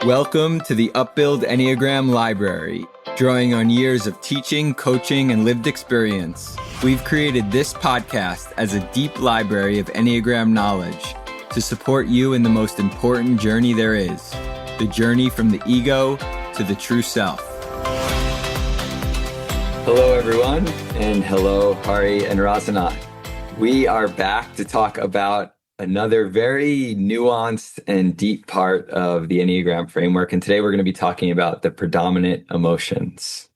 Welcome to the Upbuild Enneagram Library. Drawing on years of teaching, coaching, and lived experience, we've created this podcast as a deep library of Enneagram knowledge to support you in the most important journey there is, the journey from the ego to the true self. Hello, everyone, and hello, Hari and Rasanath. We are back to talk about another very nuanced and deep part of the Enneagram framework. And today we're going to be talking about the predominant emotions.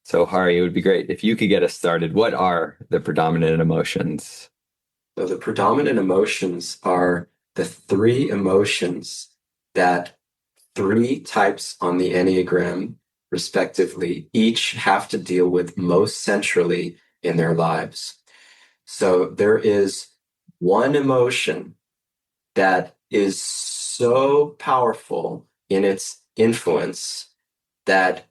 So Hari, it would be great if you could get us started. What are the predominant emotions? So the predominant emotions are the three emotions that three types on the Enneagram, respectively, each have to deal with most centrally in their lives. So there is one emotion that is so powerful in its influence that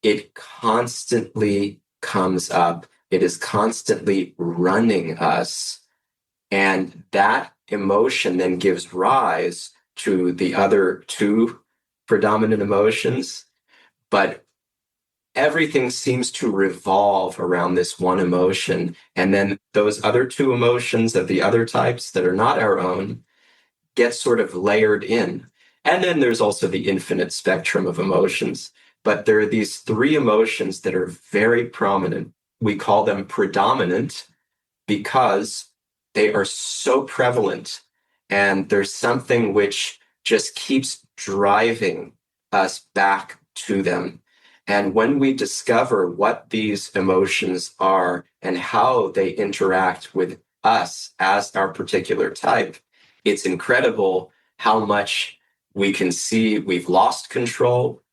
it constantly comes up. It is constantly running us. And that emotion then gives rise to the other two predominant emotions. But everything seems to revolve around this one emotion. And then those other two emotions of the other types that are not our own get sort of layered in. And then there's also the infinite spectrum of emotions. But there are these three emotions that are very prominent. We call them predominant because they are so prevalent. And there's something which just keeps driving us back to them. And when we discover what these emotions are and how they interact with us as our particular type, it's incredible how much we can see we've lost control,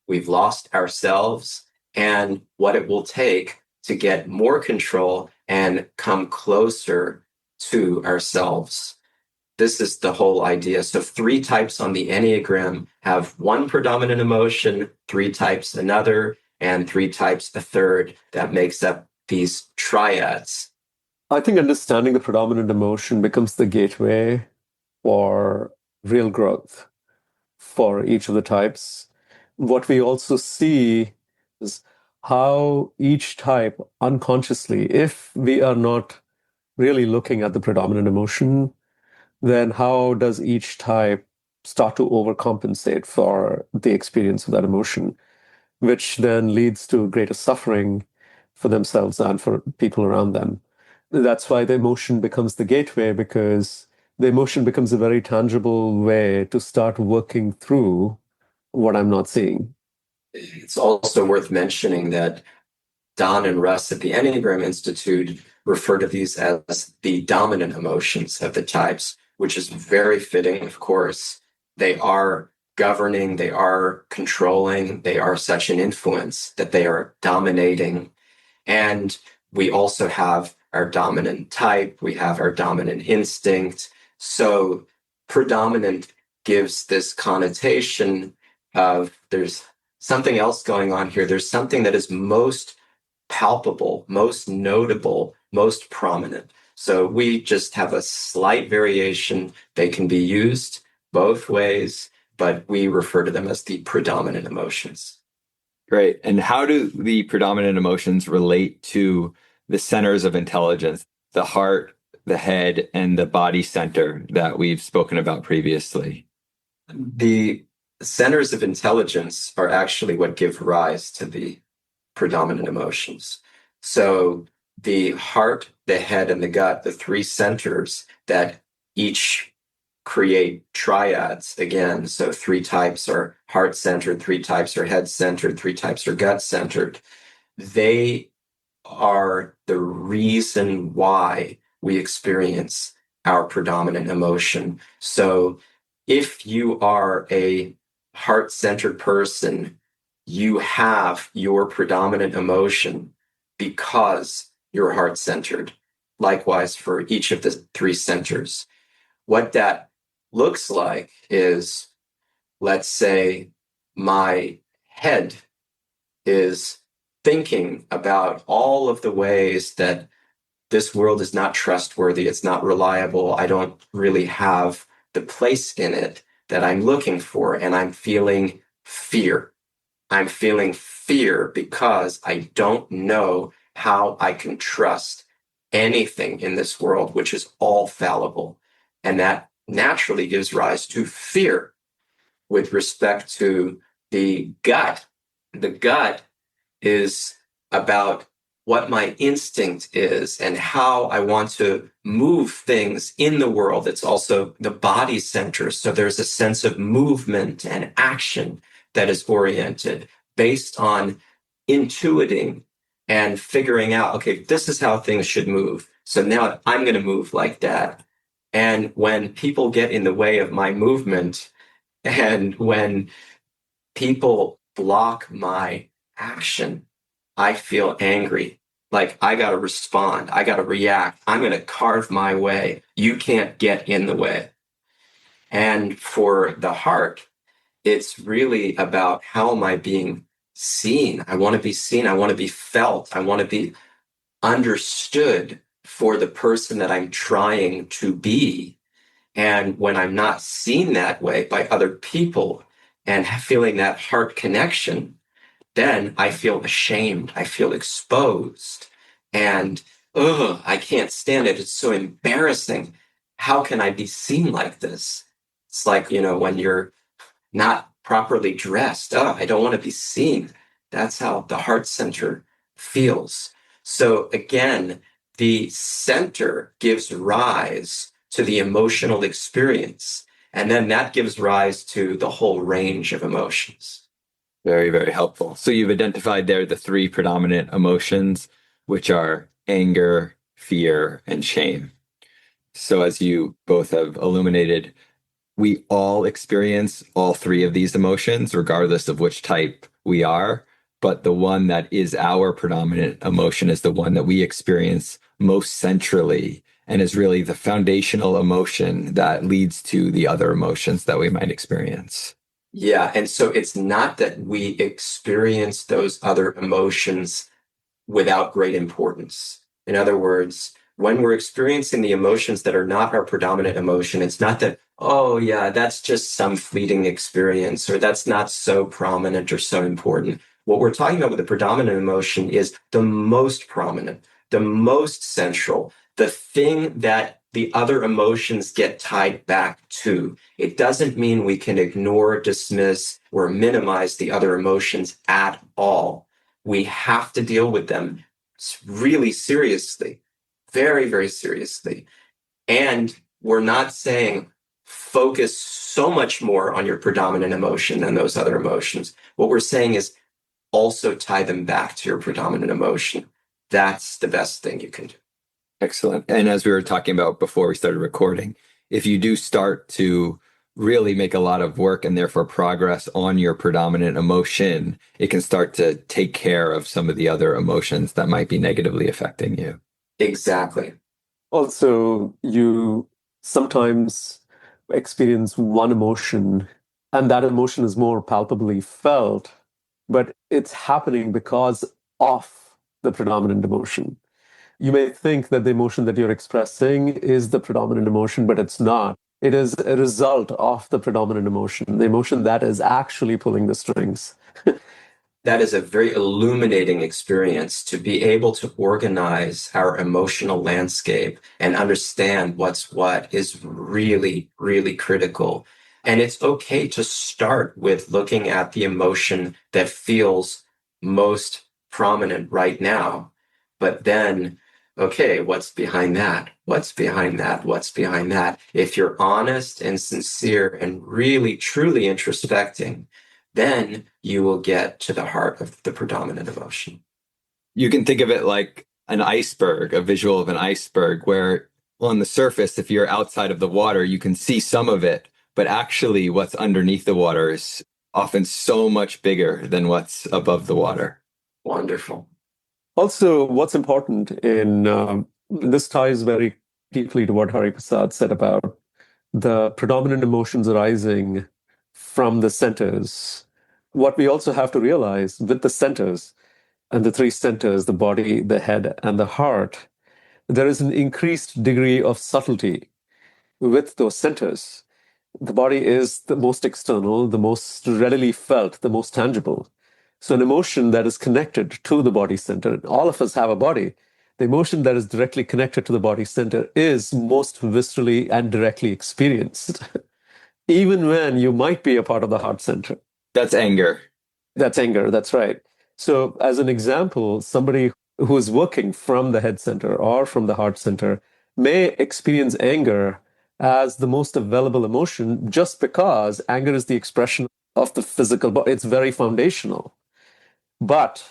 we've lost ourselves, and what it will take to get more control and come closer to ourselves. This is the whole idea. So three types on the Enneagram have one predominant emotion, three types another, and three types a third. That makes up these triads. I think understanding the predominant emotion becomes the gateway for real growth for each of the types. What we also see is how each type unconsciously, if we are not really looking at the predominant emotion, then how does each type start to overcompensate for the experience of that emotion, which then leads to greater suffering for themselves and for people around them. That's why the emotion becomes the gateway, because the emotion becomes a very tangible way to start working through what I'm not seeing. It's also worth mentioning that Don and Russ at the Enneagram Institute refer to these as the dominant emotions of the types, which is very fitting, of course. They are governing, they are controlling, they are such an influence that they are dominating. And we also have our dominant type, we have our dominant instinct. So predominant gives this connotation of there's something else going on here. There's something that is most palpable, most notable, most prominent. So we just have a slight variation. They can be used both ways, but we refer to them as the predominant emotions. Great. And how do the predominant emotions relate to the centers of intelligence, the heart, the head, and the body center that we've spoken about previously? The centers of intelligence are actually what give rise to the predominant emotions. So the heart, the head, and the gut, the three centers that each create triads again. So three types are heart-centered, three types are head-centered, three types are gut-centered. They are the reason why we experience our predominant emotion. So if you are a heart-centered person, you have your predominant emotion because you're heart-centered. Likewise for each of the three centers. What that looks like is, let's say my head is thinking about all of the ways that this world is not trustworthy, it's not reliable, I don't really have the place in it that I'm looking for, and I'm feeling fear. I'm feeling fear because I don't know how I can trust anything in this world, which is all fallible. And that naturally gives rise to fear with respect to the gut. The gut is about what my instinct is and how I want to move things in the world. It's also the body center. So there's a sense of movement and action that is oriented based on intuiting and figuring out, okay, this is how things should move. So now I'm going to move like that. And when people get in the way of my movement, and when people block my action, I feel angry. Like I got to respond. I got to react. I'm going to carve my way. You can't get in the way. And for the heart, it's really about how am I being seen? I want to be seen. I want to be felt. I want to be understood for the person that I'm trying to be. And when I'm not seen that way by other people and feeling that heart connection, then I feel ashamed. I feel exposed. And, I can't stand it. It's so embarrassing. How can I be seen like this? It's like, when you're not properly dressed. I don't want to be seen. That's how the heart center feels. So again, the center gives rise to the emotional experience. And then that gives rise to the whole range of emotions. Very, very helpful. So you've identified there the three predominant emotions, which are anger, fear, and shame. So as you both have illuminated, we all experience all three of these emotions, regardless of which type we are. But the one that is our predominant emotion is the one that we experience most centrally and is really the foundational emotion that leads to the other emotions that we might experience. Yeah. And so it's not that we experience those other emotions without great importance. In other words, when we're experiencing the emotions that are not our predominant emotion, it's not that, oh, yeah, that's just some fleeting experience, or that's not so prominent or so important. What we're talking about with the predominant emotion is the most prominent, the most central, the thing that the other emotions get tied back to. It doesn't mean we can ignore, dismiss, or minimize the other emotions at all. We have to deal with them really seriously, very, very seriously. And we're not saying focus so much more on your predominant emotion than those other emotions. What we're saying is also tie them back to your predominant emotion. That's the best thing you can do. Excellent. And as we were talking about before we started recording, if you do start to really make a lot of work and therefore progress on your predominant emotion, it can start to take care of some of the other emotions that might be negatively affecting you. Exactly. Also, you sometimes experience one emotion, and that emotion is more palpably felt, but it's happening because of the predominant emotion. You may think that the emotion that you're expressing is the predominant emotion, but it's not. It is a result of the predominant emotion, the emotion that is actually pulling the strings. That is a very illuminating experience to be able to organize our emotional landscape and understand what's what is really, really critical. And it's okay to start with looking at the emotion that feels most prominent right now. But then, okay, what's behind that? What's behind that? What's behind that? If you're honest and sincere and really, truly introspecting, then you will get to the heart of the predominant emotion. You can think of it like an iceberg, a visual of an iceberg, where on the surface, if you're outside of the water, you can see some of it, but actually what's underneath the water is often so much bigger than what's above the water. Wonderful. Also, what's important in this ties very deeply to what Hari Prasad said about the predominant emotions arising from the centers. What we also have to realize with the centers and the three centers, the body, the head, and the heart, there is an increased degree of subtlety with those centers. The body is the most external, the most readily felt, the most tangible. So an emotion that is connected to the body center, all of us have a body. The emotion that is directly connected to the body center is most viscerally and directly experienced, even when you might be a part of the heart center. That's anger. That's anger, that's right. So, as an example, somebody who is working from the head center or from the heart center may experience anger as the most available emotion just because anger is the expression of the physical body. It's very foundational. But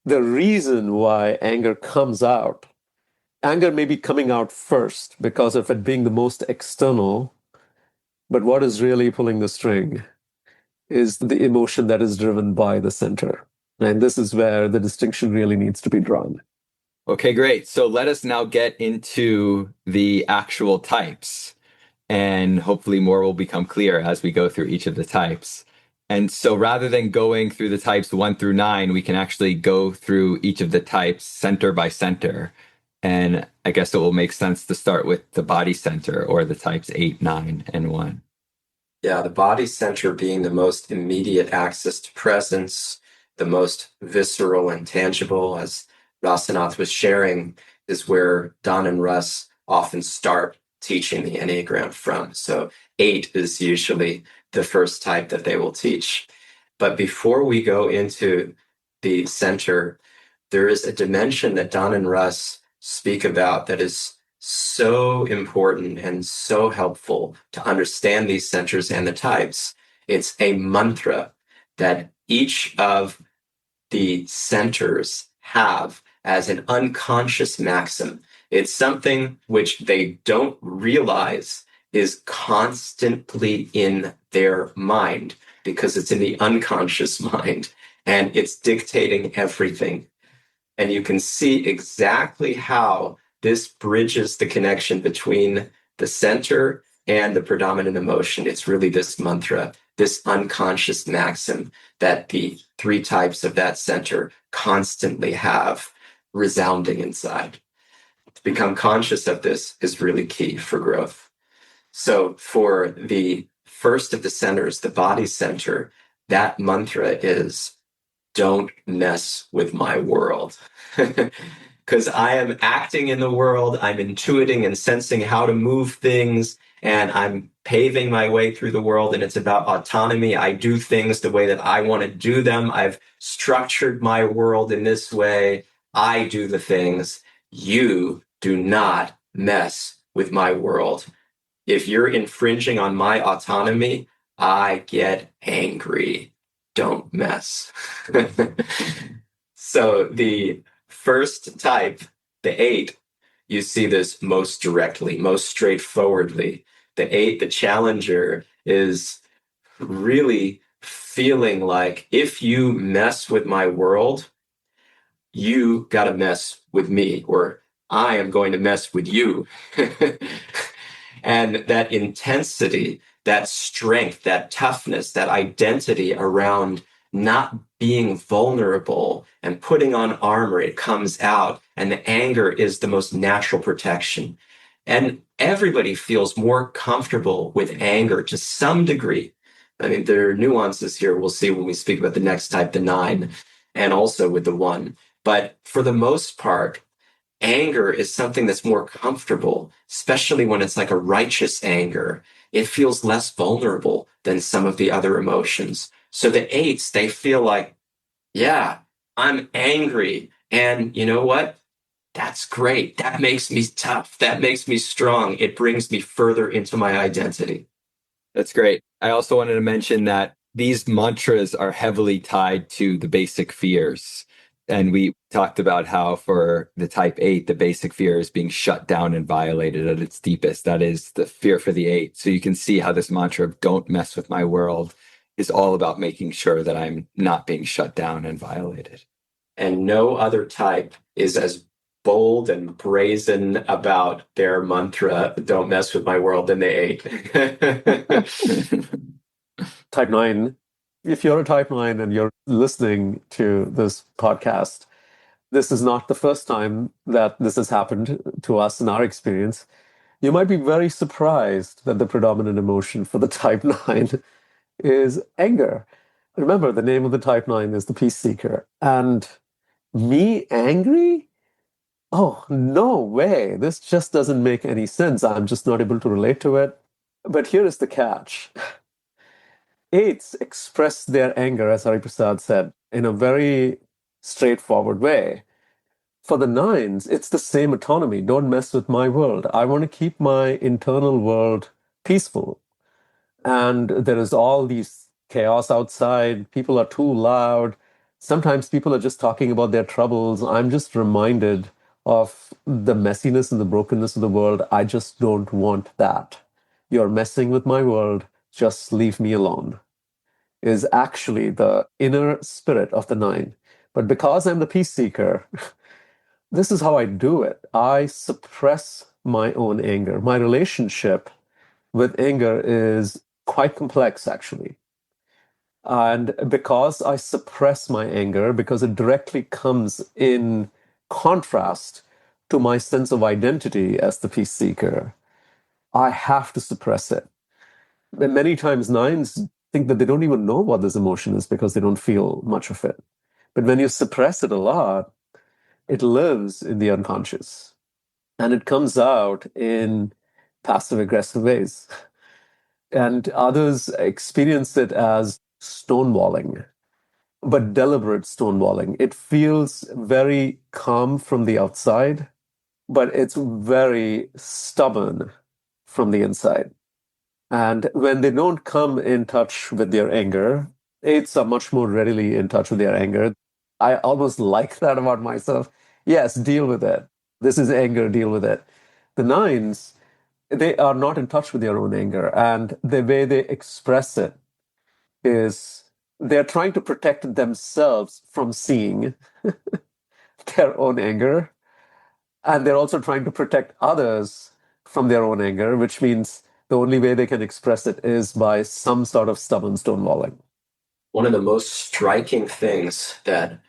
the reason why anger comes out, anger may be coming out first because of it being the most external, but what is really pulling the string is the emotion that is driven by the center. And this is where the distinction really needs to be drawn. Okay, great. So let us now get into the actual types, and hopefully more will become clear as we go through each of the types. And so rather than going through the types 1 through 9, we can actually go through each of the types center by center. And I guess it will make sense to start with the body center, or the types 8, 9, and 1. Yeah, the body center being the most immediate access to presence, the most visceral and tangible, as Rasanath was sharing, is where Don and Russ often start teaching the Enneagram from. So 8 is usually the first type that they will teach. But before we go into the center, there is a dimension that Don and Russ speak about that is so important and so helpful to understand these centers and the types. It's a mantra that each of the centers have as an unconscious maxim. It's something which they don't realize is constantly in their mind because it's in the unconscious mind and it's dictating everything. And you can see exactly how this bridges the connection between the center and the predominant emotion. It's really this mantra, this unconscious maxim that the 3 types of that center constantly have resounding inside. To become conscious of this is really key for growth. So for the first of the centers, the body center, that mantra is, don't mess with my world. Because I am acting in the world, I'm intuiting and sensing how to move things, and I'm paving my way through the world, and it's about autonomy. I do things the way that I want to do them. I've structured my world in this way. I do the things. You do not mess with my world. If you're infringing on my autonomy, I get angry. Don't mess. So the first type, the 8, you see this most directly, most straightforwardly. The 8, the challenger, is really feeling like if you mess with my world, you got to mess with me, or I am going to mess with you. And that intensity, that strength, that toughness, that identity around not being vulnerable and putting on armor, it comes out. And the anger is the most natural protection. And everybody feels more comfortable with anger to some degree. I mean, there are nuances here we'll see when we speak about the next type, the 9, and also with the 1. But for the most part, anger is something that's more comfortable, especially when it's like a righteous anger. It feels less vulnerable than some of the other emotions. So the 8s, they feel like, yeah, I'm angry. And you know what? That's great. That makes me tough. That makes me strong. It brings me further into my identity. That's great. I also wanted to mention that these mantras are heavily tied to the basic fears. And we talked about how for the type 8, the basic fear is being shut down and violated at its deepest. That is the fear for the 8. So you can see how this mantra of don't mess with my world is all about making sure that I'm not being shut down and violated. And no other type is as bold and brazen about their mantra, don't mess with my world, than the 8. Type 9, if you're a type 9 and you're listening to this podcast, this is not the first time that this has happened to us in our experience. You might be very surprised that the predominant emotion for the type 9 is anger. Remember, the name of the type 9 is the peace seeker. And me angry? Oh, no way. This just doesn't make any sense. I'm just not able to relate to it. But here is the catch. Eights express their anger, as Hari Prasad said, in a very straightforward way. For the nines, it's the same autonomy. Don't mess with my world. I want to keep my internal world peaceful. And there is all these chaos outside. People are too loud. Sometimes people are just talking about their troubles. I'm just reminded of the messiness and the brokenness of the world. I just don't want that. You're messing with my world. Just leave me alone, is actually the inner spirit of the nine. But because I'm the peace seeker, this is how I do it. I suppress my own anger. My relationship with anger is quite complex, actually. And because I suppress my anger, because it directly comes in contrast to my sense of identity as the peace seeker, I have to suppress it. And many times nines think that they don't even know what this emotion is because they don't feel much of it. But when you suppress it a lot, it lives in the unconscious and it comes out in passive aggressive ways. And others experience it as stonewalling, but deliberate stonewalling. It feels very calm from the outside, but it's very stubborn from the inside. And when they don't come in touch with their anger, eights are much more readily in touch with their anger. I almost like that about myself. Yes, deal with it. This is anger, deal with it. The nines, they are not in touch with their own anger. And the way they express it is they're trying to protect themselves from seeing their own anger. And they're also trying to protect others from their own anger, which means the only way they can express it is by some sort of stubborn stonewalling. One of the most striking things that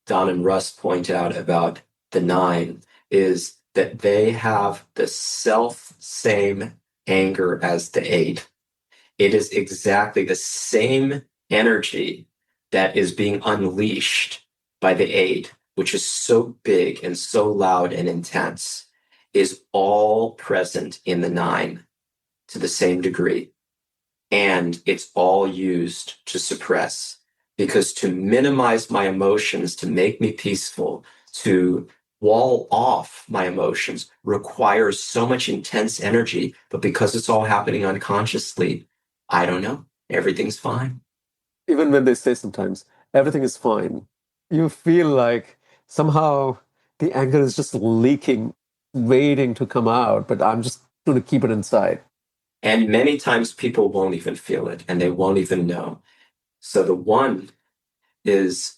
Don and Russ point out about the nine is that they have the same anger as the eight. It is exactly the same energy that is being unleashed by the eight, which is so big and so loud and intense, is all present in the nine to the same degree. And it's all used to suppress, because to minimize my emotions, to make me peaceful, to wall off my emotions requires so much intense energy. But because it's all happening unconsciously, I don't know. Everything's fine. Even when they say sometimes, everything is fine, you feel like somehow the anger is just leaking, waiting to come out, but I'm just going to keep it inside. And many times people won't even feel it and they won't even know. So the one is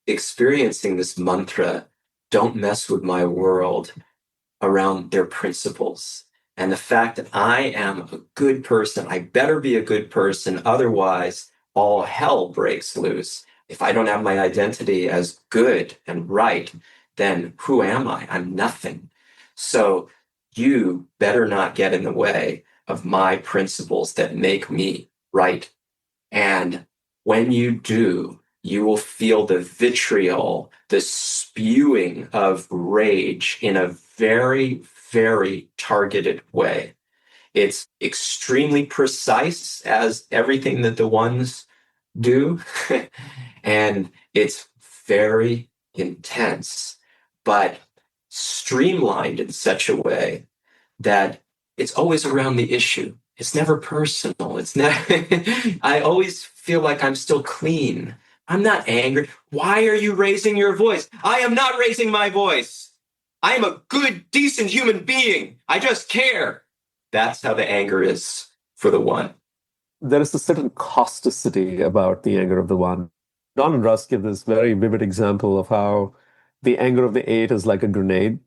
experiencing this mantra, don't mess with my world, around their principles. And the fact that I am a good person, I better be a good person, otherwise all hell breaks loose. If I don't have my identity as good and right, then who am I? I'm nothing. So you better not get in the way of my principles that make me right. And when you do, you will feel the vitriol, the spewing of rage in a very, very targeted way. It's extremely precise, as everything that the ones do, and it's very intense, but streamlined in such a way that it's always around the issue. It's never personal. It's never, I always feel like I'm still clean. I'm not angry. Why are you raising your voice? I am not raising my voice. I am a good, decent human being. I just care. That's how the anger is for the one. There is a certain causticity about the anger of the one. Don and Russ give this very vivid example of how the anger of the eight is like a grenade.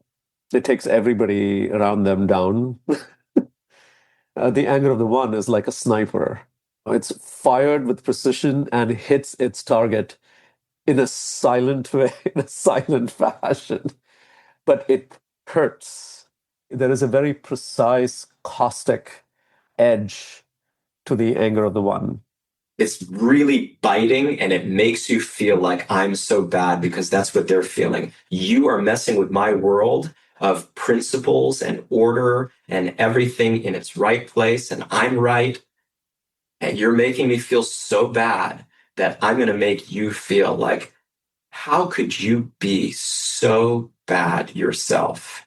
It takes everybody around them down. The anger of the one is like a sniper. It's fired with precision and hits its target in a silent way, in a silent fashion. But it hurts. there is a very precise, caustic edge to the anger of the one. It's really biting and it makes you feel like I'm so bad because that's what they're feeling. You are messing with my world of principles and order and everything in its right place, and I'm right. And you're making me feel so bad that I'm going to make you feel like, how could you be so bad yourself?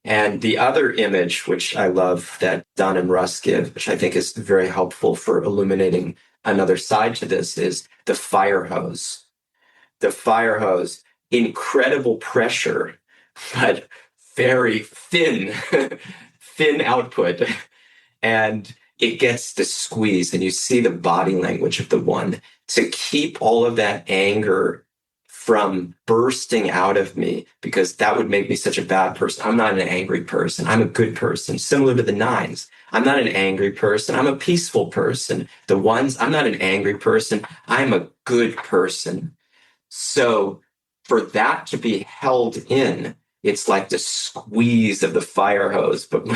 And the other image, which I love that Don and Russ give, which I think is very helpful for illuminating another side to this, is the fire hose. The fire hose, incredible pressure, but very thin, thin output. And it gets the squeeze, and you see the body language of the one to keep all of that anger from bursting out of me, because that would make me such a bad person. I'm not an angry person. I'm a good person. Similar to the nines. I'm not an angry person. I'm a peaceful person. The ones, I'm not an angry person. I'm a good person. So for that to be held in, it's like the squeeze of the fire hose. But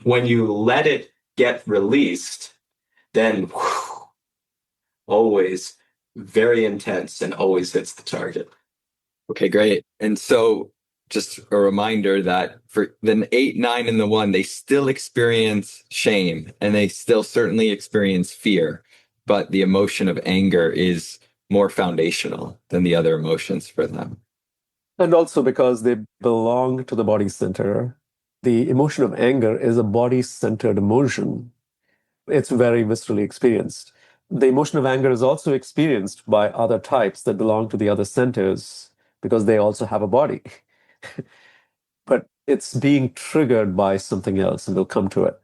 when you let it get released, then whew, always very intense and always hits the target. Okay, great. And so just a reminder that for the 8, 9, and the 1, they still experience shame and they still certainly experience fear, but the emotion of anger is more foundational than the other emotions for them. And also because they belong to the body center, the emotion of anger is a body-centered emotion. It's very viscerally experienced. The emotion of anger is also experienced by other types that belong to the other centers because they also have a body. But it's being triggered by something else, and we'll come to it.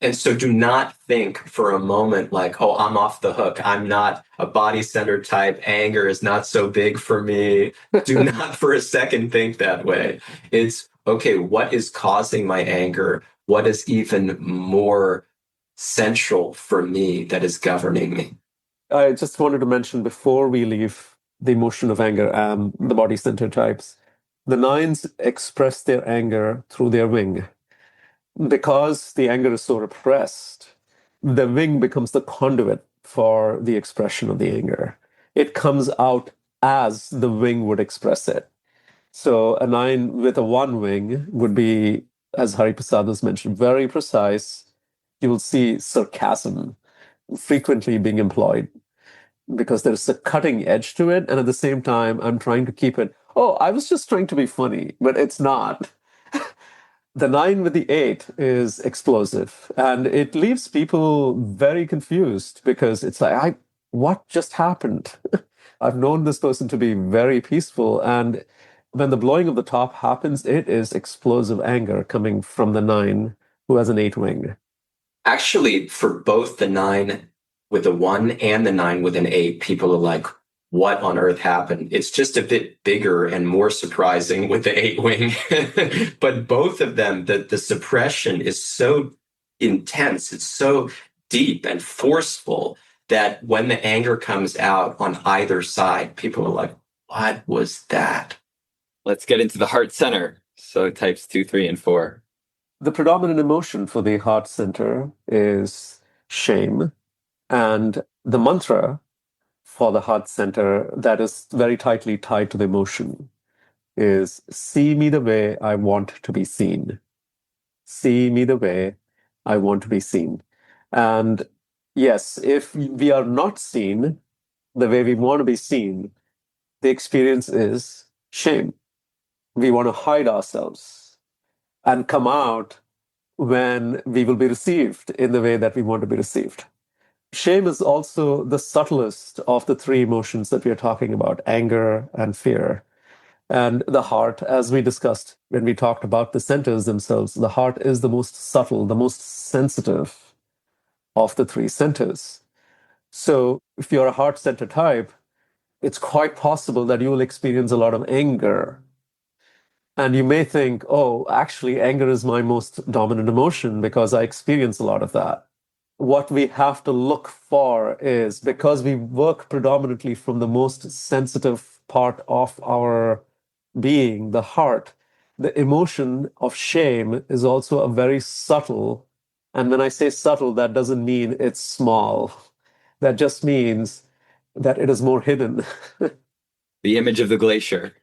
And so do not think for a moment like, oh, I'm off the hook. I'm not a body-centered type. Anger is not so big for me. Do not for a second think that way. It's, okay, what is causing my anger? What is even more central for me that is governing me? I just wanted to mention before we leave the emotion of anger and the body center types, the nines express their anger through their wing. Because the anger is so repressed, the wing becomes the conduit for the expression of the anger. It comes out as the wing would express it. So a 9 with a 1 wing would be, as Hari Prasad has mentioned, very precise. You will see sarcasm frequently being employed because there's a cutting edge to it. And at the same time, I'm trying to keep it, oh, I was just trying to be funny, but it's not. The 9 with the 8 is explosive, and it leaves people very confused because it's like, what just happened? I've known this person to be very peaceful, and when the blowing of the top happens, it is explosive anger coming from the 9 who has an 8 wing. Actually, for both the 9 with a 1 and the 9 with an 8, people are like, what on earth happened? It's just a bit bigger and more surprising with the 8 wing. But both of them, the suppression is so intense, it's so deep and forceful that when the anger comes out on either side, people are like, what was that? Let's get into the heart center. So types 2, 3, and 4. The predominant emotion for the heart center is shame. And the mantra for the heart center that is very tightly tied to the emotion is, see me the way I want to be seen. See me the way I want to be seen. And yes, if we are not seen the way we want to be seen, the experience is shame. We want to hide ourselves and come out when we will be received in the way that we want to be received. Shame is also the subtlest of the 3 emotions that we are talking about, anger and fear. And the heart, as we discussed when we talked about the centers themselves, the heart is the most subtle, the most sensitive of the 3 centers. So if you're a heart center type, it's quite possible that you will experience a lot of anger. And you may think, oh, actually, anger is my most dominant emotion because I experience a lot of that. What we have to look for is, because we work predominantly from the most sensitive part of our being, the heart, the emotion of shame is also a very subtle, and when I say subtle, that doesn't mean it's small. That just means that it is more hidden. The image of the glacier.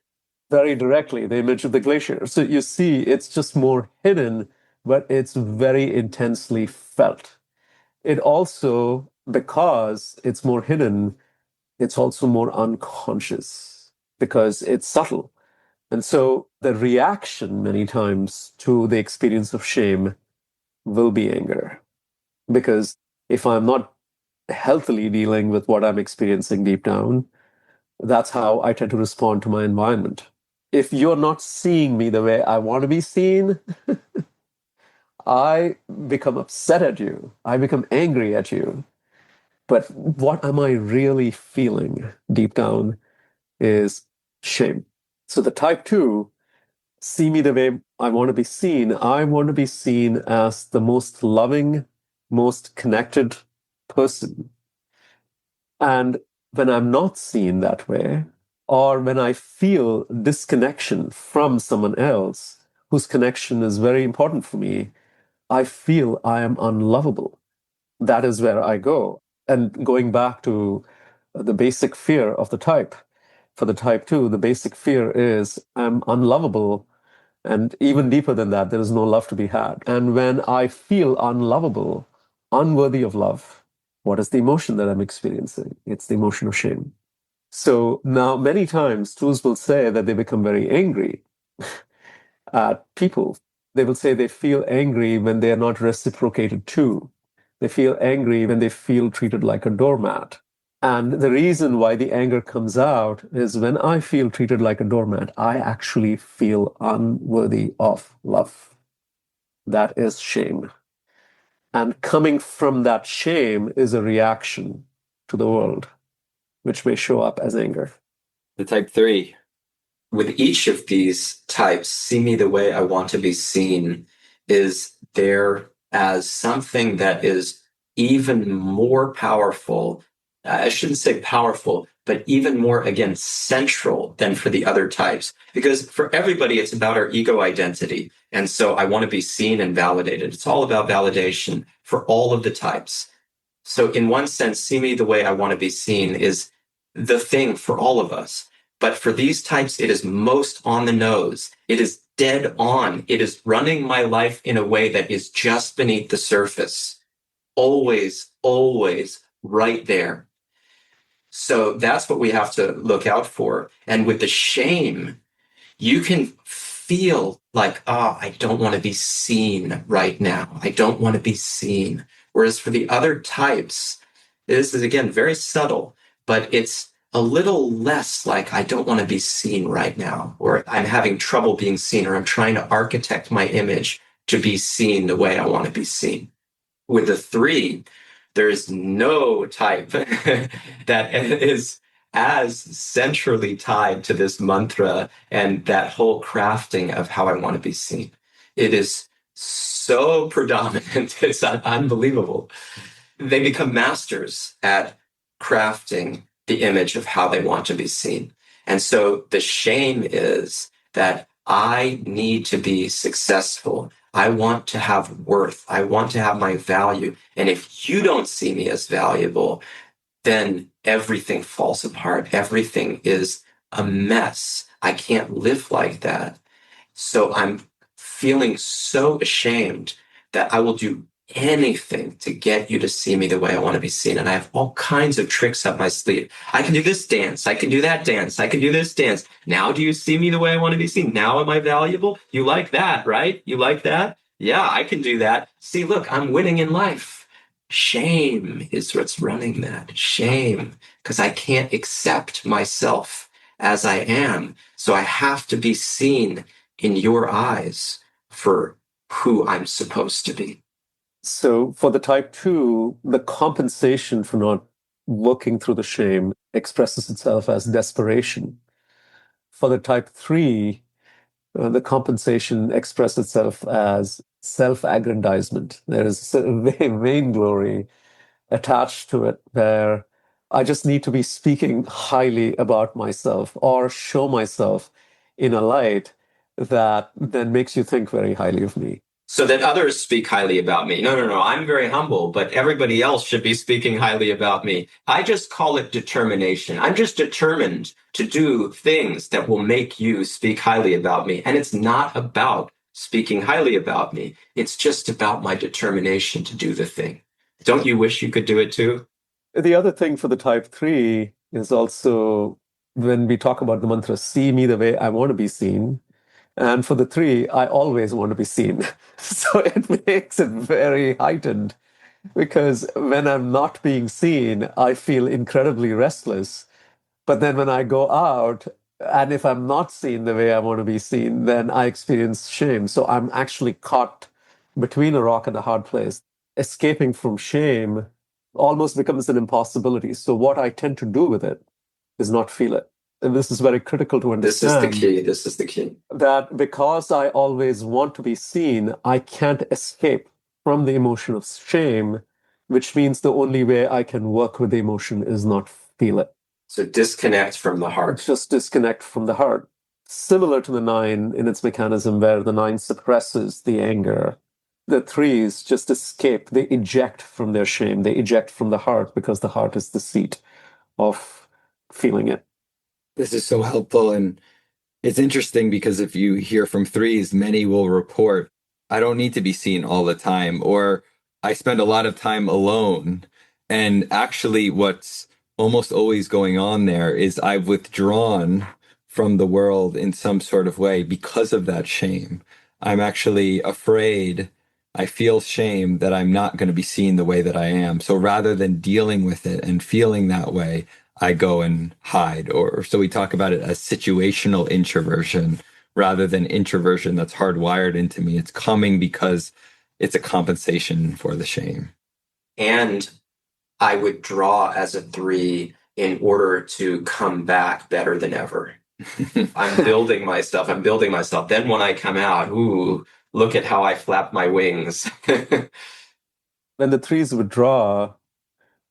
Very directly, the image of the glacier. So you see, it's just more hidden, but it's very intensely felt. It also, because it's more hidden, it's also more unconscious because it's subtle. And so the reaction many times to the experience of shame will be anger. Because if I'm not healthily dealing with what I'm experiencing deep down, that's how I tend to respond to my environment. If you're not seeing me the way I want to be seen, I become upset at you. I become angry at you. But what am I really feeling deep down is shame. So the type 2, see me the way I want to be seen. I want to be seen as the most loving, most connected person. And when I'm not seen that way, or when I feel disconnection from someone else whose connection is very important for me, I feel I am unlovable. That is where I go. And going back to the basic fear of the type, for the type 2, the basic fear is I'm unlovable. And even deeper than that, there is no love to be had. And when I feel unlovable, unworthy of love, what is the emotion that I'm experiencing? It's the emotion of shame. So now, many times, twos will say that they become very angry at people. They will say they feel angry when they are not reciprocated to. They feel angry when they feel treated like a doormat. And the reason why the anger comes out is when I feel treated like a doormat, I actually feel unworthy of love. That is shame. And coming from that shame is a reaction to the world, which may show up as anger. The type 3. With each of these types, see me the way I want to be seen is there as something that is even more powerful. I shouldn't say powerful, but even more, again, central than for the other types. Because for everybody, it's about our ego identity. And so I want to be seen and validated. It's all about validation for all of the types. So in one sense, see me the way I want to be seen is the thing for all of us. But for these types, it is most on the nose. It is dead on. It is running my life in a way that is just beneath the surface. Always, always right there. So that's what we have to look out for. And with the shame, you can feel like, I don't want to be seen right now. I don't want to be seen. Whereas for the other types, this is, again, very subtle, but it's a little less like I don't want to be seen right now, or I'm having trouble being seen, or I'm trying to architect my image to be seen the way I want to be seen. With the 3, there is no type that is as centrally tied to this mantra and that whole crafting of how I want to be seen. It is so predominant. It's unbelievable. They become masters at crafting the image of how they want to be seen. And so the shame is that I need to be successful. I want to have worth. I want to have my value. And if you don't see me as valuable, then everything falls apart. Everything is a mess. I can't live like that. So I'm feeling so ashamed that I will do anything to get you to see me the way I want to be seen. And I have all kinds of tricks up my sleeve. I can do this dance. I can do that dance. I can do this dance. Now do you see me the way I want to be seen? Now am I valuable? You like that, right? You like that? Yeah, I can do that. See, look, I'm winning in life. Shame is what's running that. Shame, because I can't accept myself as I am. So I have to be seen in your eyes for who I'm supposed to be. So for the type 2, the compensation for not working through the shame expresses itself as desperation. For the type 3, the compensation expresses itself as self-aggrandizement. There is a vainglory attached to it where I just need to be speaking highly about myself or show myself in a light that then makes you think very highly of me. So that others speak highly about me. No, no, no. I'm very humble, but everybody else should be speaking highly about me. I just call it determination. I'm just determined to do things that will make you speak highly about me. And it's not about speaking highly about me. It's just about my determination to do the thing. Don't you wish you could do it too? The other thing for the type 3 is also when we talk about the mantra, see me the way I want to be seen. And for the 3, I always want to be seen. So it makes it very heightened because when I'm not being seen, I feel incredibly restless. But then when I go out, and if I'm not seen the way I want to be seen, then I experience shame. So I'm actually caught between a rock and a hard place. Escaping from shame almost becomes an impossibility. So what I tend to do with it is not feel it. And this is very critical to This is the understand. key. This is the key. That because I always want to be seen, I can't escape from the emotion of shame, which means the only way I can work with the emotion is not feel it. So disconnect from the heart. Just disconnect from the heart. Similar to the 9 in its mechanism, where the 9 suppresses the anger, the 3s just escape. They eject from their shame. They eject from the heart because the heart is the seat of feeling it. This is so helpful. And it's interesting because if you hear from 3s, many will report, I don't need to be seen all the time, or I spend a lot of time alone. And actually, what's almost always going on there is I've withdrawn from the world in some sort of way because of that shame. I'm actually afraid. I feel shame that I'm not going to be seen the way that I am. So rather than dealing with it and feeling that way, I go and hide. Or so we talk about it as situational introversion rather than introversion that's hardwired into me. It's coming because it's a compensation for the shame. And I withdraw as a 3 in order to come back better than ever. I'm building myself. I'm building myself. Then when I come out, ooh, look at how I flap my wings. When the 3s withdraw,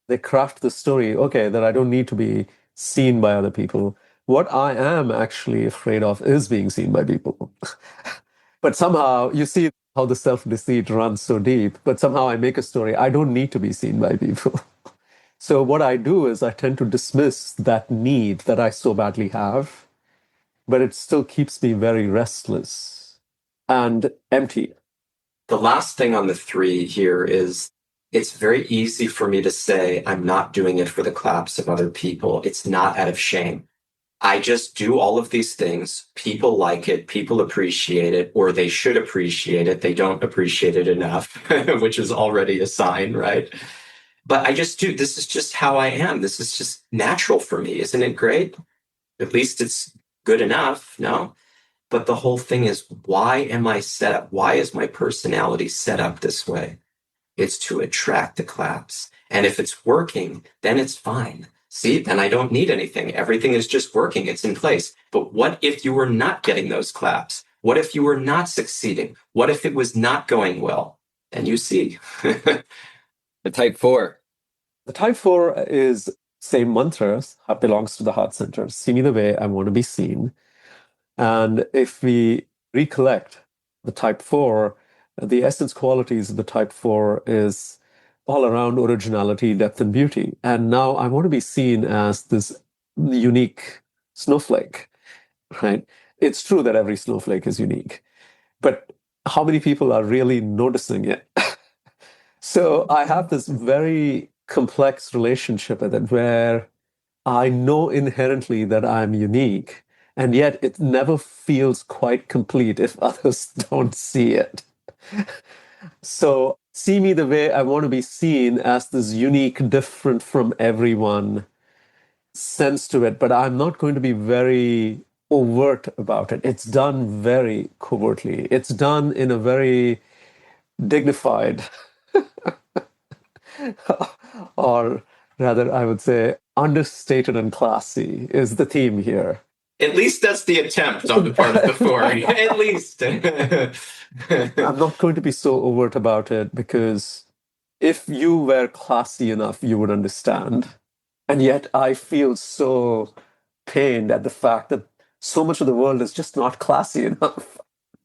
they craft the story, okay, that I don't need to be seen by other people. What I am actually afraid of is being seen by people. But somehow you see how the self-deceit runs so deep, but somehow I make a story. I don't need to be seen by people. So what I do is I tend to dismiss that need that I so badly have, but it still keeps me very restless and empty. The last thing on the 3 here is it's very easy for me to say I'm not doing it for the claps of other people. It's not out of shame. I just do all of these things. People like it. People appreciate it, or they should appreciate it. They don't appreciate it enough, which is already a sign, right? But I just do. This is just how I am. This is just natural for me. Isn't it great? At least it's good enough, no? But the whole thing is, why am I set up? Why is my personality set up this way? It's to attract the claps. And if it's working, then it's fine. See, then I don't need anything. Everything is just working. It's in place. But what if you were not getting those claps? What if you were not succeeding? What if it was not going well? Then you see. The type 4. The type 4 is same mantras, belongs to the heart center. See me the way I want to be seen. And if we recollect the type 4, the essence qualities of the type 4 is all around originality, depth, and beauty. And now I want to be seen as this unique snowflake, right? It's true that every snowflake is unique, but how many people are really noticing it? So I have this very complex relationship with it where I know inherently that I'm unique, and yet it never feels quite complete if others don't see it. So see me the way I want to be seen as this unique, different from everyone sense to it, but I'm not going to be very overt about it. It's done very covertly. It's done in a very dignified, or rather, I would say, understated and classy is the theme here. At least that's the attempt on the part of the 4. At least. I'm not going to be so overt about it because if you were classy enough, you would understand. And yet I feel so pained at the fact that So much of the world is just not classy enough.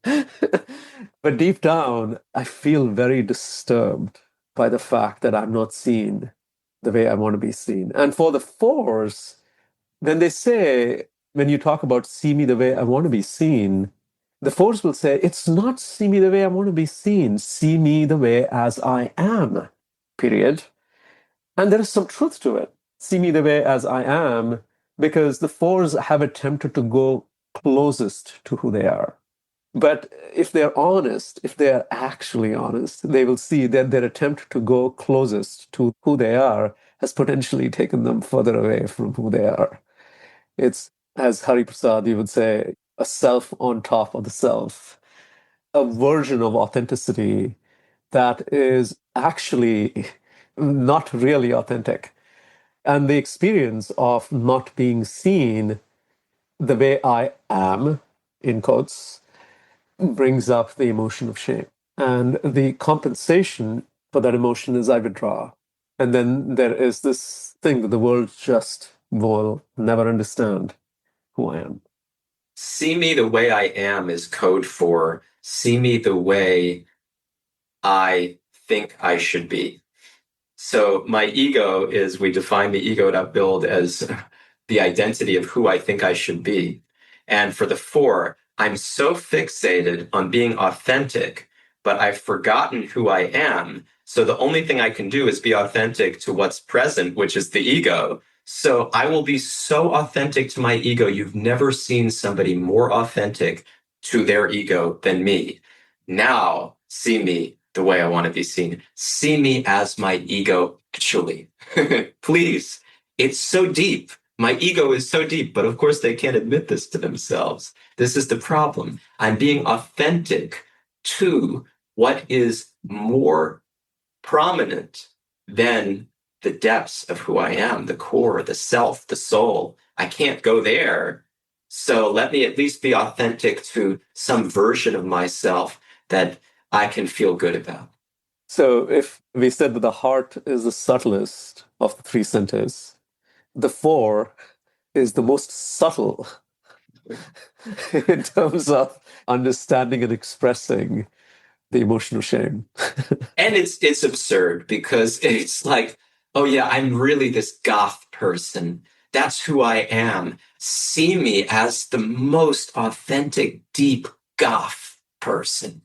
But deep down, I feel very disturbed by the fact that I'm not seen the way I want to be seen. And for the fours, when they say, when you talk about see me the way I want to be seen, the fours will say, it's not see me the way I want to be seen, see me the way as I am, period. And there is some truth to it. See me the way as I am, because the fours have attempted to go closest to who they are. But if they're honest, if they're actually honest, they will see that their attempt to go closest to who they are has potentially taken them further away from who they are. It's, as Hari Prasad, you would say, a self on top of the self, a version of authenticity that is actually not really authentic. And the experience of not being seen the way I am, in quotes, brings up the emotion of shame. And the compensation for that emotion is I withdraw. And then there is this thing that the world just will never understand who I am. See me the way I am is code for see me the way I think I should be. So my ego is, we define the ego at Build as the identity of who I think I should be. And for the four, I'm so fixated on being authentic, but I've forgotten who I am. So the only thing I can do is be authentic to what's present, which is the ego. So I will be so authentic to my ego. You've never seen somebody more authentic to their ego than me. Now see me the way I want to be seen. See me as my ego actually. Please. It's so deep. My ego is so deep, but of course they can't admit this to themselves. This is the problem. I'm being authentic to what is more prominent than the depths of who I am, the core, the self, the soul. I can't go there. So let me at least be authentic to some version of myself that I can feel good about. So if we said that the heart is the subtlest of the three centers, the four is the most subtle in terms of understanding and expressing the emotion of shame. And it's absurd because it's like, oh yeah, I'm really this goth person. That's who I am. See me as the most authentic, deep goth person.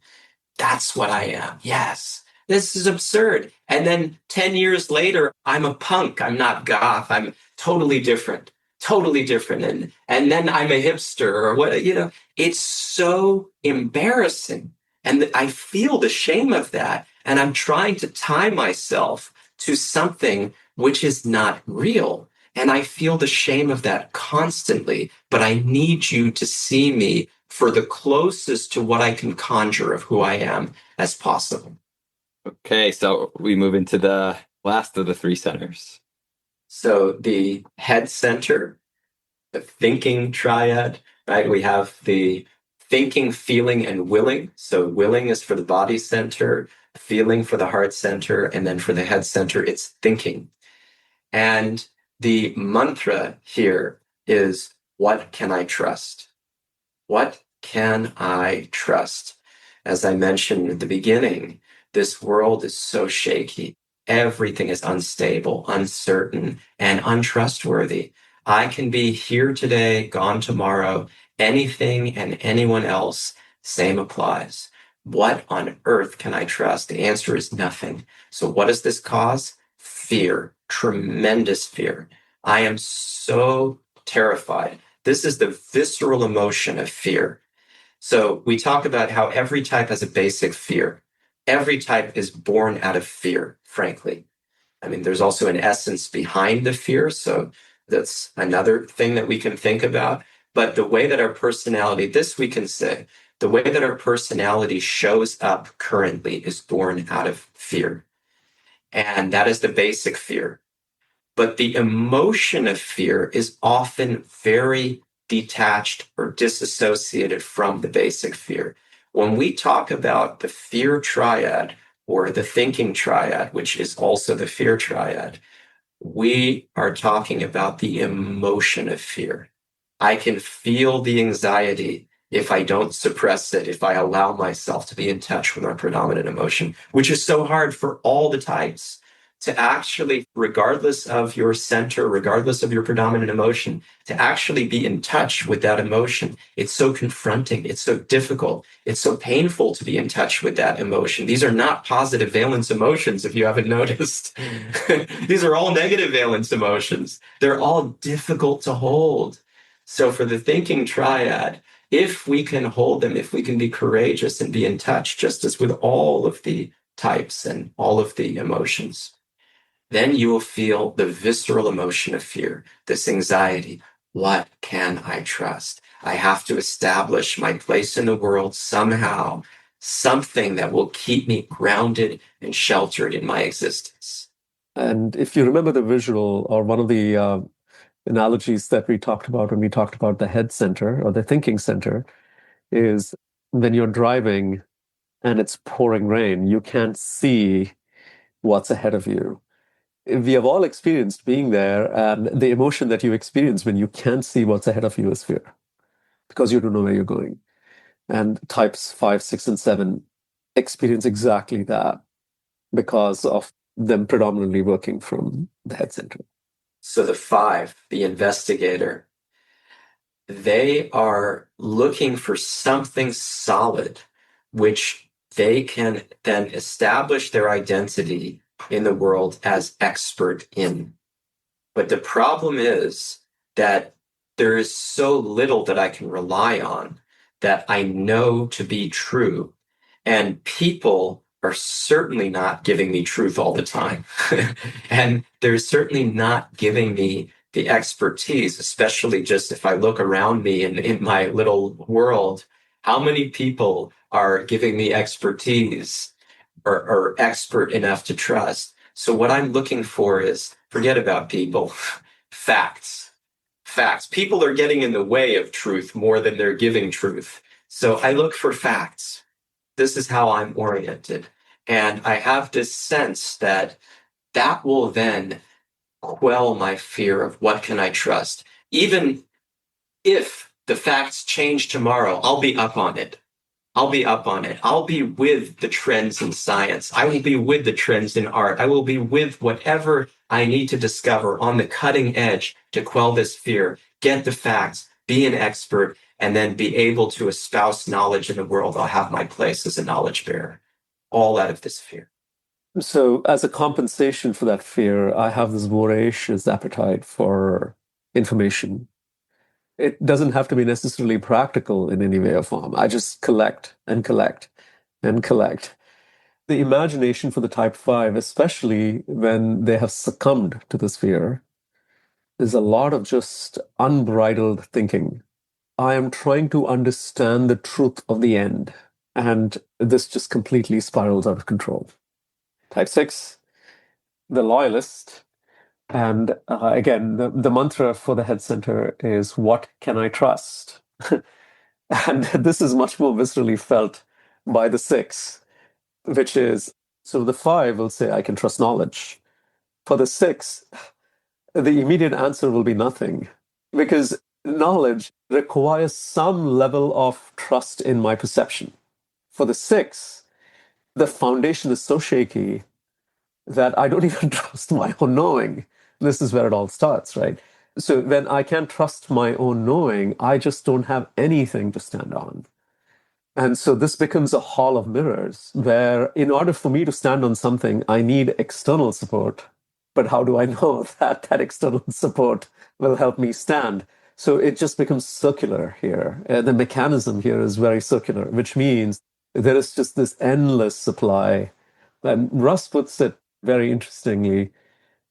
That's what I am. Yes. This is absurd. And then 10 years later, I'm a punk. I'm not goth. I'm totally different. Totally different. And then I'm a hipster or what, it's so embarrassing. And I feel the shame of that. And I'm trying to tie myself to something which is not real. And I feel the shame of that constantly. But I need you to see me for the closest to what I can conjure of who I am as possible. Okay, so we move into the last of the three centers. So the head center, the thinking triad, right? We have the thinking, feeling, and willing. So willing is for the body center, feeling for the heart center, and then for the head center, it's thinking. And the mantra here is, what can I trust? What can I trust? As I mentioned at the beginning, this world is so shaky. Everything is unstable, uncertain, and untrustworthy. I can be here today, gone tomorrow. Anything and anyone else, same applies. What on earth can I trust? The answer is nothing. So what does this cause? Fear, tremendous fear. I am so terrified. This is the visceral emotion of fear. So we talk about how every type has a basic fear. Every type is born out of fear, frankly. I mean, there's also an essence behind the fear. So that's another thing that we can think about. But the way that our personality, this we can say, the way that our personality shows up currently is born out of fear. And that is the basic fear. But the emotion of fear is often very detached or disassociated from the basic fear. When we talk about the fear triad or the thinking triad, which is also the fear triad, we are talking about the emotion of fear. I can feel the anxiety if I don't suppress it, if I allow myself to be in touch with our predominant emotion, which is so hard for all the types to actually, regardless of your center, regardless of your predominant emotion, to actually be in touch with that emotion. It's so confronting. It's so difficult. It's so painful to be in touch with that emotion. These are not positive valence emotions, if you haven't noticed. These are all negative valence emotions. They're all difficult to hold. So for the thinking triad, if we can hold them, if we can be courageous and be in touch, just as with all of the types and all of the emotions, then you will feel the visceral emotion of fear, this anxiety. What can I trust? I have to establish my place in the world somehow, something that will keep me grounded and sheltered in my existence. And if you remember the visual or one of the analogies that we talked about when we talked about the head center or the thinking center is when you're driving and it's pouring rain, you can't see what's ahead of you. We have all experienced being there, and the emotion that you experience when you can't see what's ahead of you is fear because you don't know where you're going. And types 5, 6, and 7 experience exactly that because of them predominantly working from the head center. So the 5, the investigator, they are looking for something solid, which they can then establish their identity in the world as expert in. But the problem is that there is so little that I can rely on that I know to be true. And people are certainly not giving me truth all the time. And they're certainly not giving me the expertise, especially just if I look around me in my little world, how many people are giving me expertise or expert enough to trust? So what I'm looking for is forget about people, facts. Facts. People are getting in the way of truth more than they're giving truth. So I look for facts. This is how I'm oriented. And I have this sense that that will then quell my fear of what can I trust. Even if the facts change tomorrow, I'll be up on it. I'll be up on it. I'll be with the trends in science. I will be with the trends in art. I will be with whatever I need to discover on the cutting edge to quell this fear, get the facts, be an expert, and then be able to espouse knowledge in the world. I'll have my place as a knowledge bearer, all out of this fear. So, as a compensation for that fear, I have this voracious appetite for information. It doesn't have to be necessarily practical in any way or form. I just collect and collect and collect. The imagination for the type 5, especially when they have succumbed to this fear, is a lot of just unbridled thinking. I am trying to understand the truth of the end, and this just completely spirals out of control. Type 6, the loyalist. And again, the mantra for the head center is, what can I trust? And this is much more viscerally felt by the 6, which is, so the 5 will say, I can trust knowledge. For the 6, the immediate answer will be nothing, because knowledge requires some level of trust in my perception. For the 6, the foundation is so shaky that I don't even trust my own knowing. This is where it all starts, right? So when I can't trust my own knowing, I just don't have anything to stand on. And so this becomes a hall of mirrors where, in order for me to stand on something, I need external support. But how do I know that that external support will help me stand? So it just becomes circular here. The mechanism here is very circular, which means there is just this endless supply. And Russ puts it very interestingly.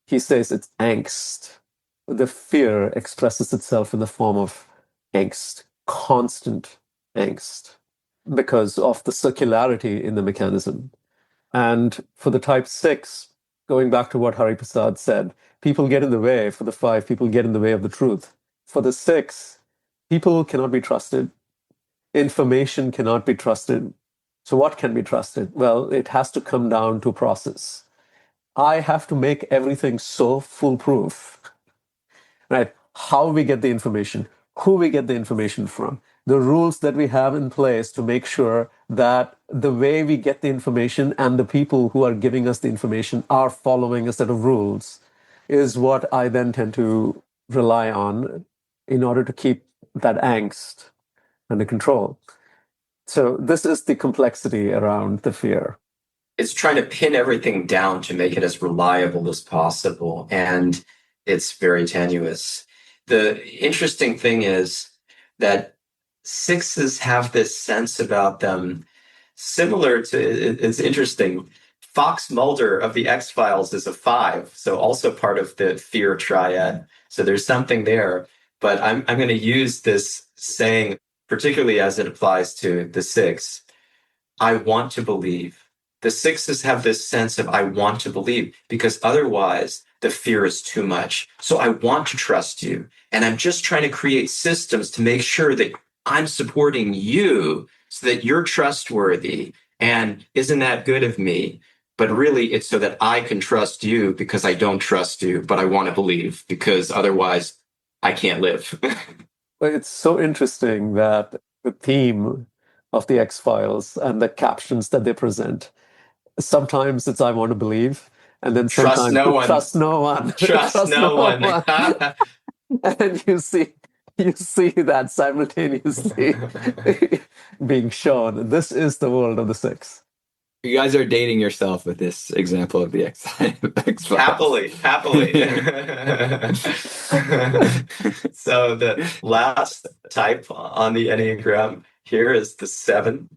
He says it's angst. The fear expresses itself in the form of angst, constant angst, because of the circularity in the mechanism. And for the type 6, going back to what Hari Prasad said, people get in the way. For the 5, people get in the way of the truth. For the 6, people cannot be trusted. Information cannot be trusted. So what can be trusted? Well, it has to come down to process. I have to make everything so foolproof, right? How we get the information, who we get the information from, the rules that we have in place to make sure that the way we get the information and the people who are giving us the information are following a set of rules is what I then tend to rely on in order to keep that angst under control. So this is the complexity around the fear. It's trying to pin everything down to make it as reliable as possible, and it's very tenuous. The interesting thing is that sixes have this sense about them similar to, it's interesting, Fox Mulder of the X-Files is a 5, so also part of the fear triad. So there's something there, but I'm going to use this saying, particularly as it applies to the 6. I want to believe. The 6s have this sense of I want to believe, because otherwise the fear is too much. So I want to trust you. And I'm just trying to create systems to make sure that I'm supporting you so that you're trustworthy. And isn't that good of me? But really, it's so that I can trust you because I don't trust you, but I want to believe because otherwise I can't live. It's so interesting that the theme of the X-Files and the captions that they present, sometimes it's I want to believe, and then Trust sometimes no one. trust no one. Trust no one. And you see that simultaneously being shown. This is the world of the 6. You guys are dating yourself with this example of the X-Files. Happily. So the last type on the Enneagram here is the 7.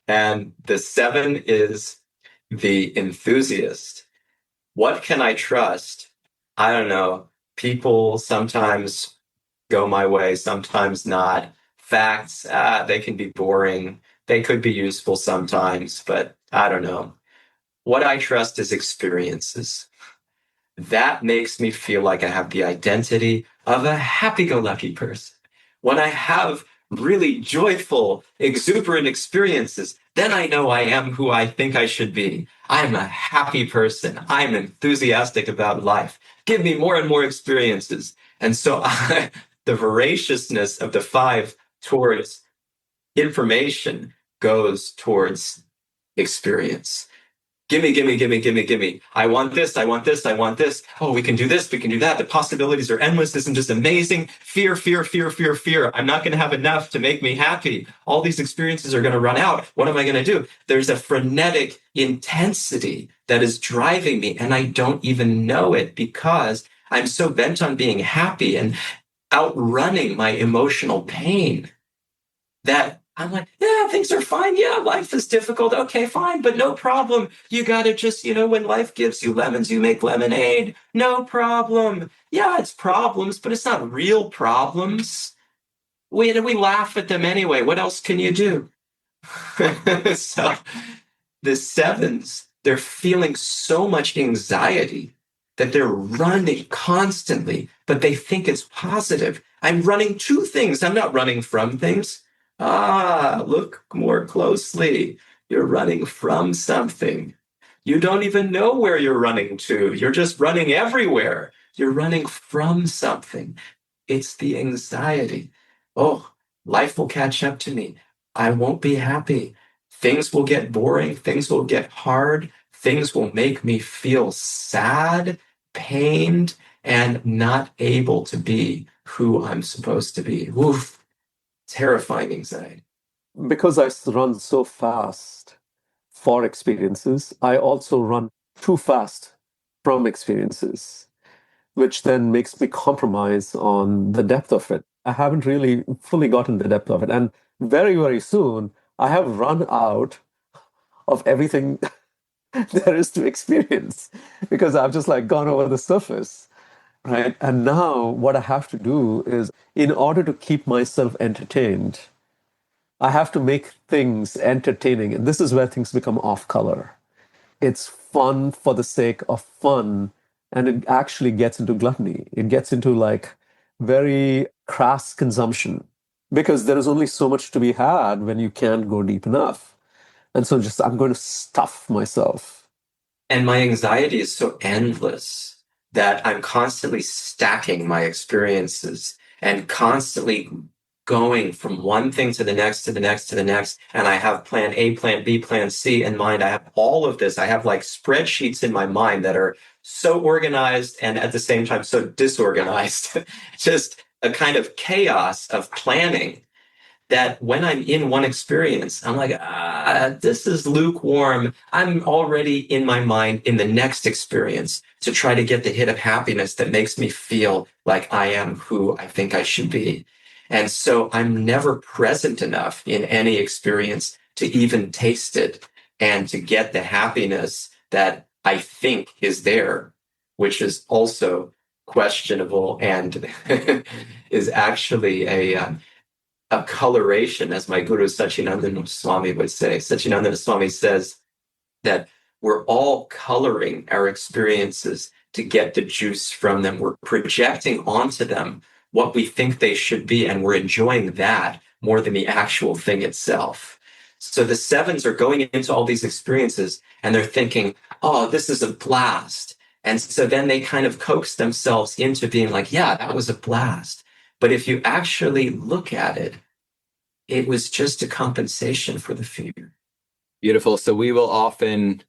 And the 7 is the enthusiast. What can I trust? I don't know. People sometimes go my way, sometimes not. Facts, they can be boring. They could be useful sometimes, but I don't know. What I trust is experiences. That makes me feel like I have the identity of a happy-go-lucky person. When I have really joyful, exuberant experiences, then I know I am who I think I should be. I'm a happy person. I'm enthusiastic about life. Give me more and more experiences. And so the voraciousness of the 5 towards information goes towards experience. Gimme. I want this. Oh, we can do this. We can do that. The possibilities are endless. Isn't just amazing? Fear. I'm not going to have enough to make me happy. All these experiences are going to run out. What am I going to do? There's a frenetic intensity that is driving me, and I don't even know it because I'm so bent on being happy and outrunning my emotional pain that I'm like, yeah, things are fine. Yeah, life is difficult. Okay, fine, but no problem. You got to just, when life gives you lemons, you make lemonade. No problem. Yeah, it's problems, but it's not real problems. We laugh at them anyway. What else can you do? So the 7s, they're feeling so much anxiety that they're running constantly, but they think it's positive. I'm running to things. I'm not running from things. Look more closely. You're running from something. You don't even know where you're running to. You're just running everywhere. You're running from something. It's the anxiety. Oh, life will catch up to me. I won't be happy. Things will get boring. Things will get hard. Things will make me feel sad, pained, and not able to be who I'm supposed to be. Woof. Terrifying anxiety. Because I run so fast for experiences, I also run too fast from experiences, which then makes me compromise on the depth of it. I haven't really fully gotten the depth of it. And very, very soon, I have run out of everything there is to experience because I've just gone over the surface. Right. And now what I have to do is, in order to keep myself entertained, I have to make things entertaining. And this is where things become off color. It's fun for the sake of fun. And it actually gets into gluttony. It gets into very crass consumption because there is only so much to be had when you can't go deep enough. And so I'm going to stuff myself. And my anxiety is so endless that I'm constantly stacking my experiences. and constantly going from one thing to the next, to the next, to the next. And I have plan A, plan B, plan C in mind. I have all of this. I have like spreadsheets in my mind that are so organized and at the same time so disorganized. Just a kind of chaos of planning that when I'm in one experience, I'm like, this is lukewarm. I'm already in my mind in the next experience to try to get the hit of happiness that makes me feel like I am who I think I should be. And so I'm never present enough in any experience to even taste it and to get the happiness that I think is there, which is also questionable and is actually a coloration, as my guru Satchidananda Swami would say. Satchidananda Swami says that we're all coloring our experiences to get the juice from them. We're projecting onto them what we think they should be, and we're enjoying that more than the actual thing itself. So the sevens are going into all these experiences and they're thinking, oh, this is a blast. And so then they kind of coax themselves into being like, yeah, that was a blast. But if you actually look at it, it was just a compensation for the fear. Beautiful. So we will often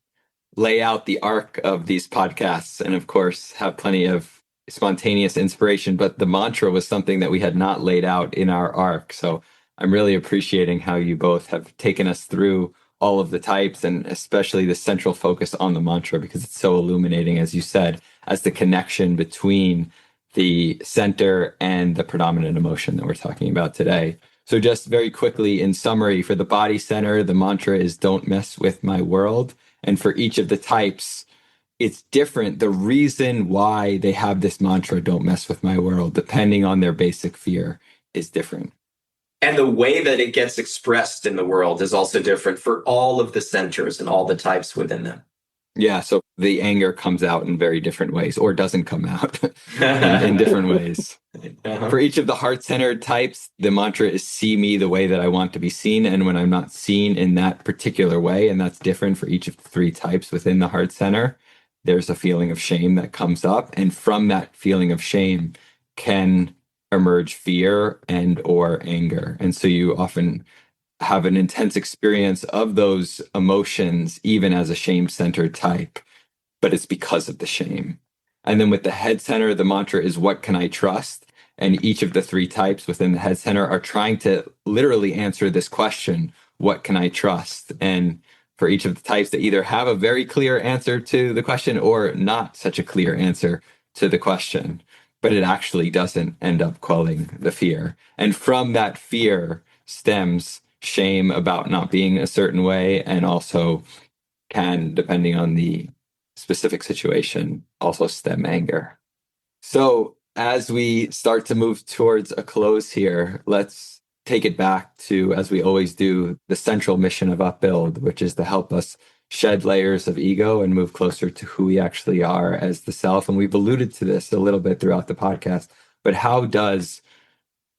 lay out the arc of these podcasts and, of course, have plenty of spontaneous inspiration. But the mantra was something that we had not laid out in our arc. So I'm really appreciating how you both have taken us through all of the types and especially the central focus on the mantra, because it's so illuminating, as you said, as the connection between the center and the predominant emotion that we're talking about today. So just very quickly, in summary, for the body center, the mantra is don't mess with my world. And for each of the types, it's different. The reason why they have this mantra, don't mess with my world, depending on their basic fear, is different. And the way that it gets expressed in the world is also different for all of the centers and all the types within them. Yeah, so the anger comes out in very different ways, or doesn't come out in different ways. Uh-huh. For each of the heart-centered types, the mantra is see me the way that I want to be seen. And when I'm not seen in that particular way, and that's different for each of the three types within the heart center, there's a feeling of shame that comes up. And from that feeling of shame can emerge fear and or anger. And so you often have an intense experience of those emotions, even as a shame-centered type, but it's because of the shame. And then with the head center, the mantra is what can I trust? And each of the three types within the head center are trying to literally answer this question, what can I trust? And for each of the types, they either have a very clear answer to the question or not such a clear answer to the question, but it actually doesn't end up quelling the fear. And from that fear stems shame about not being a certain way, and also can, depending on the specific situation, also stem anger. So as we start to move towards a close here, let's take it back to, as we always do, the central mission of Upbuild, which is to help us shed layers of ego and move closer to who we actually are as the self. And we've alluded to this a little bit throughout the podcast, but how does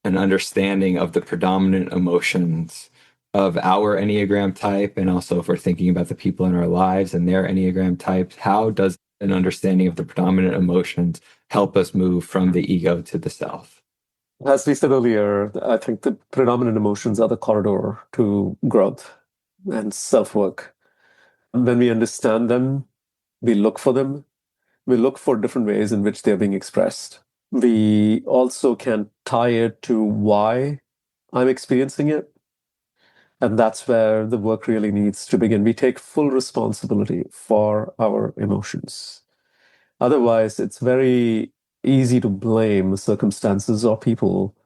an understanding of the predominant emotions of our Enneagram type, and also if we're thinking about the people in our lives and their Enneagram types, how does an understanding of the predominant emotions help us move from the ego to the self? As we said earlier, I think the predominant emotions are the corridor to growth and self-work. When we understand them, we look for them. We look for different ways in which they're being expressed. We also can tie it to why I'm experiencing it. And that's where the work really needs to begin. We take full responsibility for our emotions. Otherwise, it's very easy to blame circumstances or people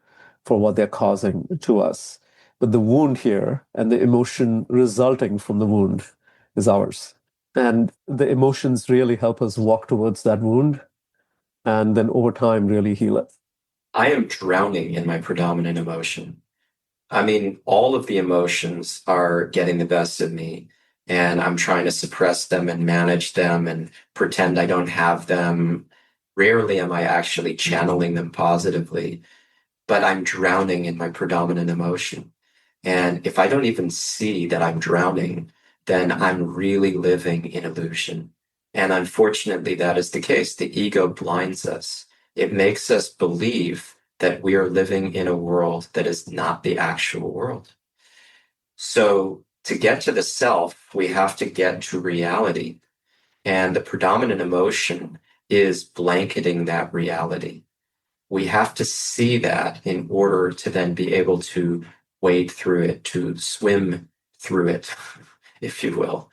for what they're causing to us. But the wound here and the emotion resulting from the wound is ours. And the emotions really help us walk towards that wound and then over time really heal it. I am drowning in my predominant emotion. I mean, all of the emotions are getting the best of me, and I'm trying to suppress them and manage them and pretend I don't have them. Rarely am I actually channeling them positively, but I'm drowning in my predominant emotion. And if I don't even see that I'm drowning, then I'm really living in illusion. And unfortunately, that is the case. The ego blinds us. It makes us believe that we are living in a world that is not the actual world. So to get to the self, we have to get to reality. And the predominant emotion is blanketing that reality. We have to see that in order to then be able to wade through it, to swim through it, if you will.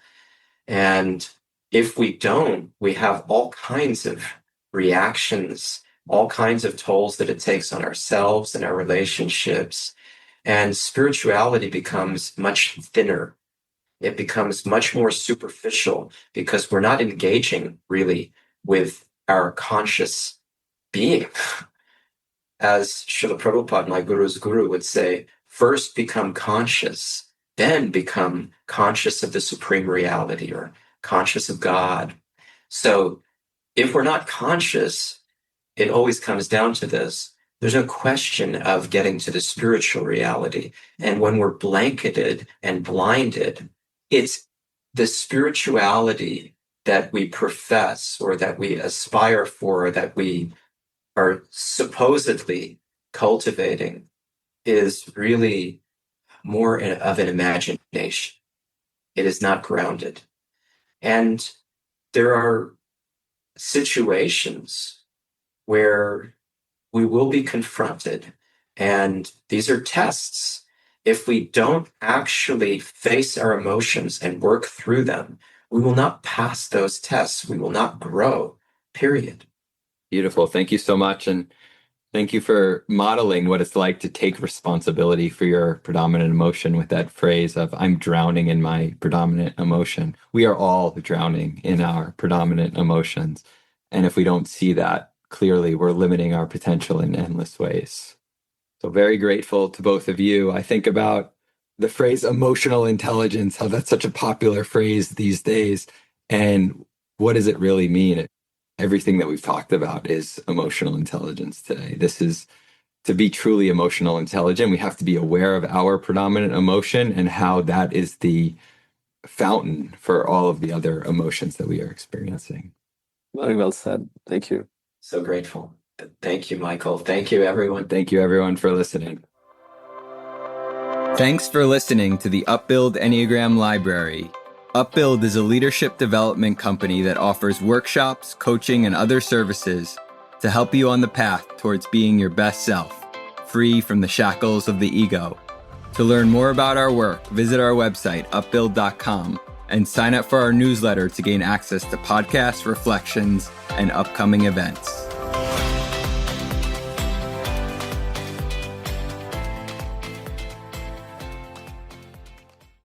And if we don't, we have all kinds of reactions, all kinds of tolls that it takes on ourselves and our relationships. And spirituality becomes much thinner. It becomes much more superficial because we're not engaging really with our conscious being. As Srila Prabhupada, my guru's guru, would say, first become conscious, then become conscious of the supreme reality or conscious of God. So if we're not conscious, it always comes down to this. There's no question of getting to the spiritual reality. And when we're blanketed and blinded, it's the spirituality that we profess or that we aspire for, or that we are supposedly cultivating, is really more of an imagination. It is not grounded. And there are situations where we will be confronted, and these are tests. If we don't actually face our emotions and work through them, we will not pass those tests. We will not grow, period. Beautiful. Thank you so much. And thank you for modeling what it's like to take responsibility for your predominant emotion with that phrase of, I'm drowning in my predominant emotion. We are all drowning in our predominant emotions. And if we don't see that clearly, we're limiting our potential in endless ways. So very grateful to both of you. I think about the phrase emotional intelligence, how that's such a popular phrase these days. And what does it really mean? Everything that we've talked about is emotional intelligence today. This is, to be truly emotional intelligent, we have to be aware of our predominant emotion and how that is the fountain for all of the other emotions that we are experiencing. Very well said. Thank you. So grateful. Thank you, Michael. Thank you, everyone. Thank you, everyone, for listening. Thanks for listening to the Upbuild Enneagram Library. Upbuild is a leadership development company that offers workshops, coaching, and other services to help you on the path towards being your best self, free from the shackles of the ego. To learn more about our work, visit our website, upbuild.com, and sign up for our newsletter to gain access to podcasts, reflections, and upcoming events.